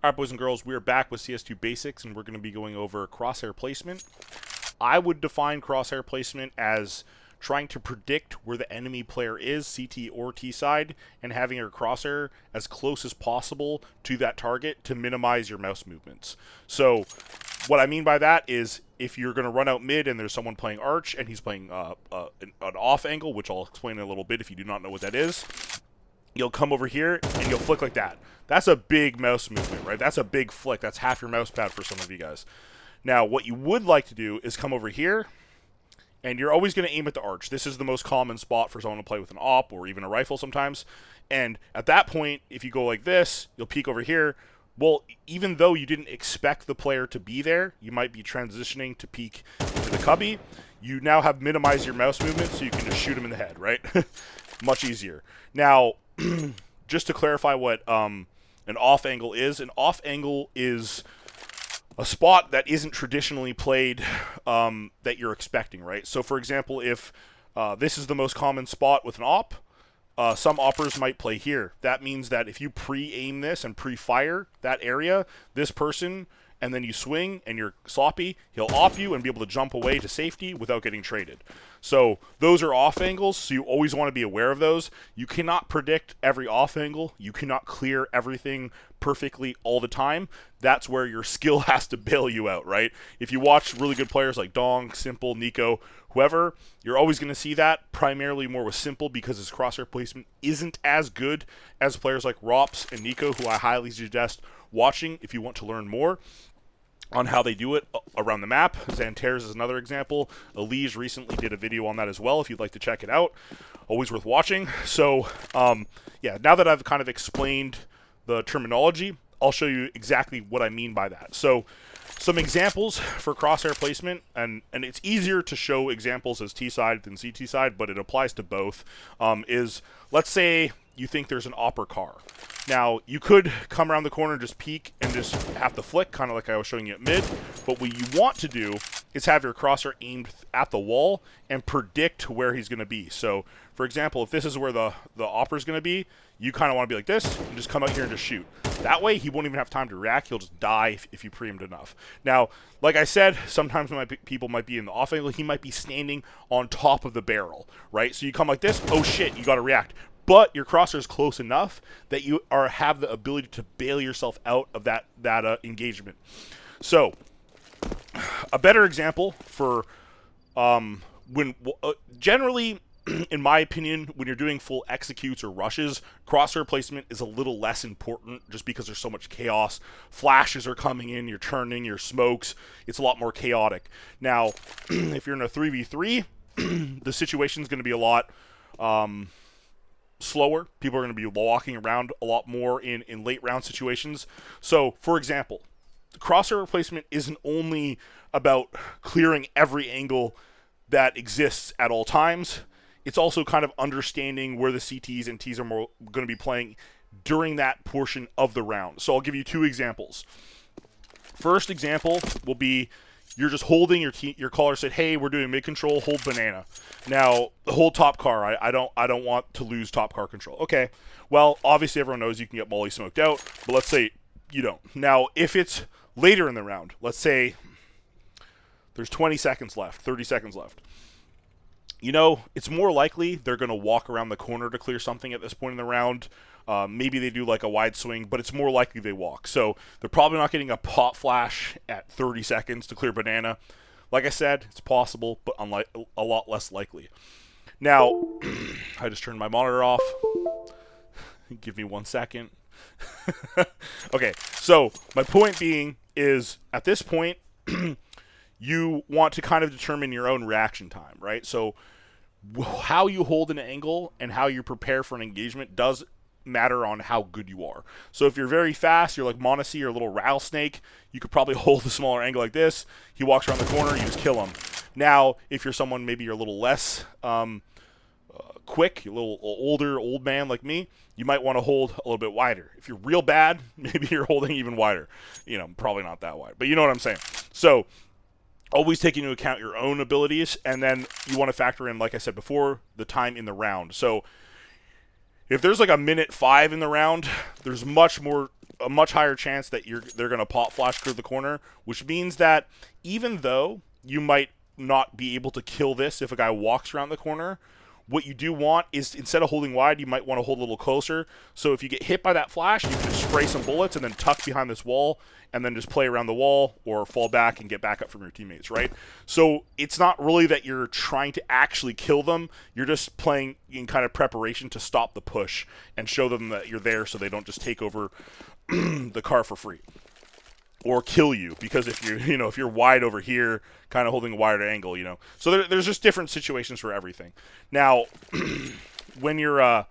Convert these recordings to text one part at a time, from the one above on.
Alright, boys and girls, we are back with CS2 Basics, and we're going to be going over crosshair placement. I would define crosshair placement as trying to predict where the enemy player is, CT or T side, and having your crosshair as close as possible to that target to minimize your mouse movements. So what I mean by that is if you're going to run out mid and there's someone playing Arch and he's playing an off angle, which I'll explain in a little bit if you do not know what that is, you'll come over here and you'll flick like that. That's a big mouse movement, right? That's a big flick. That's half your mouse pad for some of you guys. Now, what you would like to do is come over here, and you're always going to aim at the arch. This is the most common spot for someone to play with an op or even a rifle sometimes. And at that point, if you go like this, you'll peek over here. Well, even though you didn't expect the player to be there, you might be transitioning to peek into the cubby. You now have minimized your mouse movement, so you can just shoot him in the head, right? Much easier. Now, just to clarify what an off angle is a spot that isn't traditionally played that you're expecting, right? So, for example, if this is the most common spot with an op, some oppers might play here. That means that if you pre-aim this and pre-fire that area, this person, and then you swing and you're sloppy, he'll op you and be able to jump away to safety without getting traded. So those are off angles, so you always want to be aware of those. You cannot predict every off angle. You cannot clear everything perfectly all the time. That's where your skill has to bail you out, right? If you watch really good players like Dong, Simple, Nico, whoever, you're always going to see that, primarily more with Simple because his crosshair placement isn't as good as players like Rops and Nico, who I highly suggest watching if you want to learn more on how they do it around the map. Xantares is another example. Elige recently did a video on that as well if you'd like to check it out. Always worth watching. So, yeah, now that I've kind of explained the terminology, I'll show you exactly what I mean by that. So, some examples for crosshair placement, and it's easier to show examples as T-side than CT side, but it applies to both, is let's say you think there's an opper car. Now, you could come around the corner and just peek and just have to flick, kind of like I was showing you at mid, but what you want to do is have your crosshair aimed at the wall and predict where he's going to be. So, for example, if this is where the opper is going to be, you kind of want to be like this and just come out here and just shoot. That way, he won't even have time to react. He'll just die if you pre-aimed enough. Now, like I said, sometimes people might be in the off angle. He might be standing on top of the barrel, right? So you come like this, oh shit, you got to react. But your crosshair is close enough that you have the ability to bail yourself out of that engagement. So, a better example for generally, in my opinion, when you're doing full executes or rushes, crosshair placement is a little less important just because there's so much chaos. Flashes are coming in, you're turning, your smokes. It's a lot more chaotic. Now, if you're in a 3v3, the situation's going to be a lot slower. People are going to be walking around a lot more in late round situations. So, for example, the crosshair replacement isn't only about clearing every angle that exists at all times. It's also kind of understanding where the CTs and Ts are more going to be playing during that portion of the round. So I'll give you two examples. First example will be you're just holding your caller said, hey, we're doing mid control, hold banana. Now, hold top car. I don't want to lose top car control. Okay. Well, obviously everyone knows you can get molly smoked out, but let's say you don't. Now, if it's later in the round, let's say there's 20 seconds left, 30 seconds left. You know, it's more likely they're going to walk around the corner to clear something at this point in the round. Maybe they do like a wide swing, but it's more likely they walk. So they're probably not getting a pop flash at 30 seconds to clear banana. Like I said, it's possible, but a lot less likely. Now, I just turned my monitor off. Give me 1 second. Okay, so my point being is at this point, you want to kind of determine your own reaction time, right? So how you hold an angle and how you prepare for an engagement does matter on how good you are. So if you're very fast, you're like Monacy or a little rattlesnake, you could probably hold a smaller angle like this. He walks around the corner, you just kill him. Now, if you're someone maybe you're a little less quick, you're a little older, old man like me, you might want to hold a little bit wider. If you're real bad, maybe you're holding even wider. You know, probably not that wide, but you know what I'm saying. So always take into account your own abilities, and then you want to factor in, like I said before, the time in the round. So if there's like a minute 5 in the round, there's much more a much higher chance that they're going to pop flash through the corner, which means that even though you might not be able to kill this if a guy walks around the corner, what you do want is, instead of holding wide, you might want to hold a little closer. So if you get hit by that flash, you can just spray some bullets and then tuck behind this wall and then just play around the wall or fall back and get back up from your teammates, right? So it's not really that you're trying to actually kill them. You're just playing in kind of preparation to stop the push and show them that you're there so they don't just take over the car for free or kill you, because if if you're wide over here, kind of holding a wider angle, so there's just different situations for everything. Now, when you're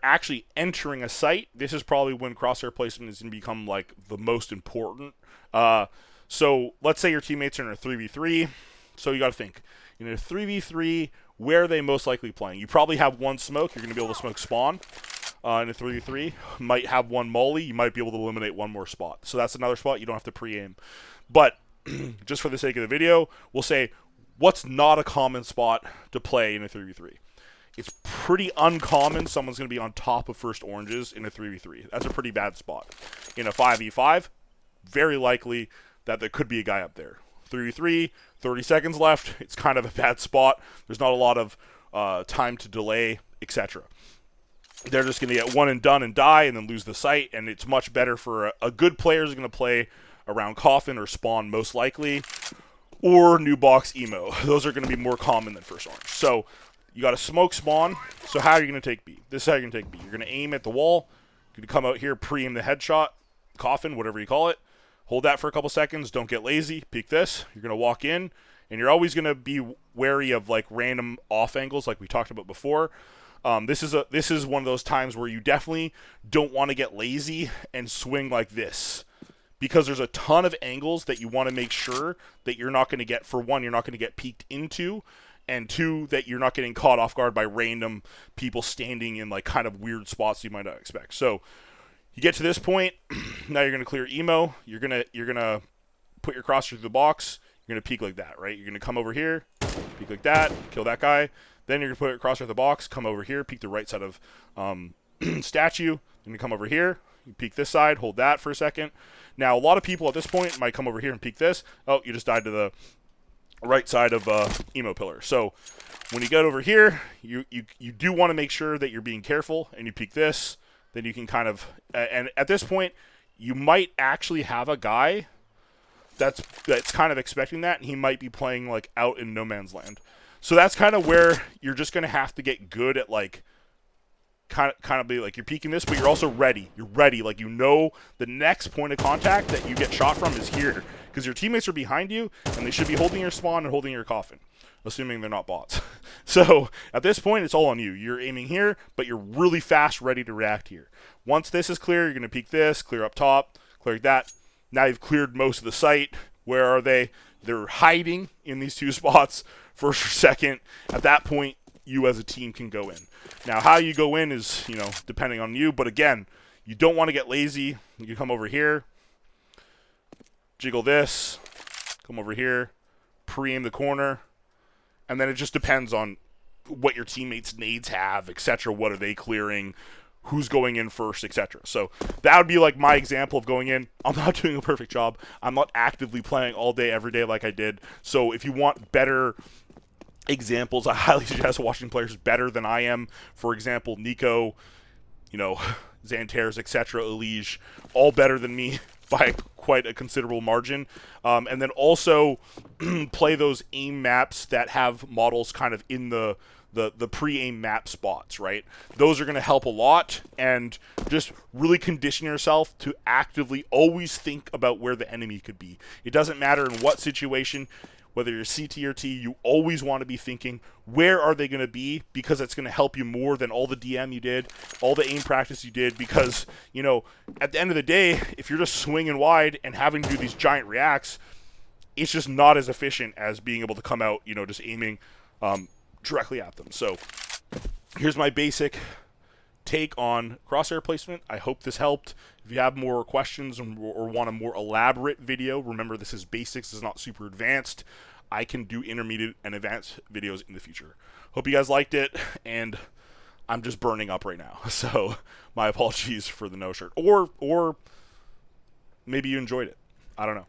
actually entering a site, this is probably when crosshair placement is going to become like the most important. So let's say your teammates are in a 3v3, so you got to think in a 3v3, where are they most likely playing? You probably have one smoke. You're going to be able to smoke spawn. In a 3v3, might have one molly. You might be able to eliminate one more spot. So that's another spot you don't have to pre-aim. But just for the sake of the video, we'll say what's not a common spot to play in a 3v3. It's pretty uncommon someone's going to be on top of first oranges in a 3v3. That's a pretty bad spot. In a 5v5, very likely that there could be a guy up there. 3v3, 30 seconds left. It's kind of a bad spot. There's not a lot of time to delay, etc. They're just going to get one and done and die and then lose the site, and it's much better for a good player is going to play around coffin or spawn most likely, or new box emo. Those are going to be more common than first orange. So you got to smoke spawn. So how are you going to take B? This is how you're going to take B. You're going to aim at the wall. You're going to come out here, pre-aim the headshot, coffin, whatever you call it. Hold that for a couple seconds. Don't get lazy. Peek this. You're going to walk in, and you're always going to be wary of like random off angles like we talked about before. This is one of those times where you definitely don't want to get lazy and swing like this, because there's a ton of angles that you want to make sure that you're not going to get, for one, you're not going to get peeked into, and two, that you're not getting caught off guard by random people standing in like kind of weird spots you might not expect. So you get to this point, now you're going to clear emo. You're gonna put your crosshair through the box. You're going to peek like that, right? You're going to come over here, peek like that, kill that guy. Then you're going to put it across the box, come over here, peek the right side of statue. Then you come over here, you peek this side, hold that for a second. Now, a lot of people at this point might come over here and peek this. Oh, you just died to the right side of emo pillar. So when you get over here, you do want to make sure that you're being careful, and you peek this. Then you can kind of, and at this point, you might actually have a guy that's kind of expecting that, and he might be playing like out in no man's land. So that's kind of where you're just going to have to get good at, like, kind of be like, you're peeking this, but you're also ready. You're ready. Like, the next point of contact that you get shot from is here, because your teammates are behind you, and they should be holding your spawn and holding your coffin, assuming they're not bots. So at this point, it's all on you. You're aiming here, but you're really fast, ready to react here. Once this is clear, you're going to peek this, clear up top, clear that. Now you've cleared most of the site. Where are they? They're hiding in these two spots, first or second. At that point, you as a team can go in. Now, how you go in is, depending on you. But again, you don't want to get lazy. You can come over here, jiggle this, come over here, pre-aim the corner, and then it just depends on what your teammates' nades have, etc. What are they clearing? Who's going in first, etc. So that would be like my example of going in. I'm not doing a perfect job. I'm not actively playing all day, every day like I did. So if you want better examples, I highly suggest watching players better than I am. For example, Nico, Xantares, etc., Elige, all better than me by quite a considerable margin. And then also play those aim maps that have models kind of in the pre-aim map spots, right? Those are going to help a lot, and just really condition yourself to actively always think about where the enemy could be. It doesn't matter in what situation, whether you're CT or T, you always want to be thinking, where are they going to be? Because it's going to help you more than all the DM you did, all the aim practice you did, because, at the end of the day, if you're just swinging wide and having to do these giant reacts, it's just not as efficient as being able to come out, just aiming directly at them. So here's my basic take on crosshair placement. I hope this helped. If you have more questions or want a more elaborate video, remember this is basics, this is not super advanced. I can do intermediate and advanced videos in the future. Hope you guys liked it, and I'm just burning up right now. So my apologies for the no shirt. Or maybe you enjoyed it. I don't know.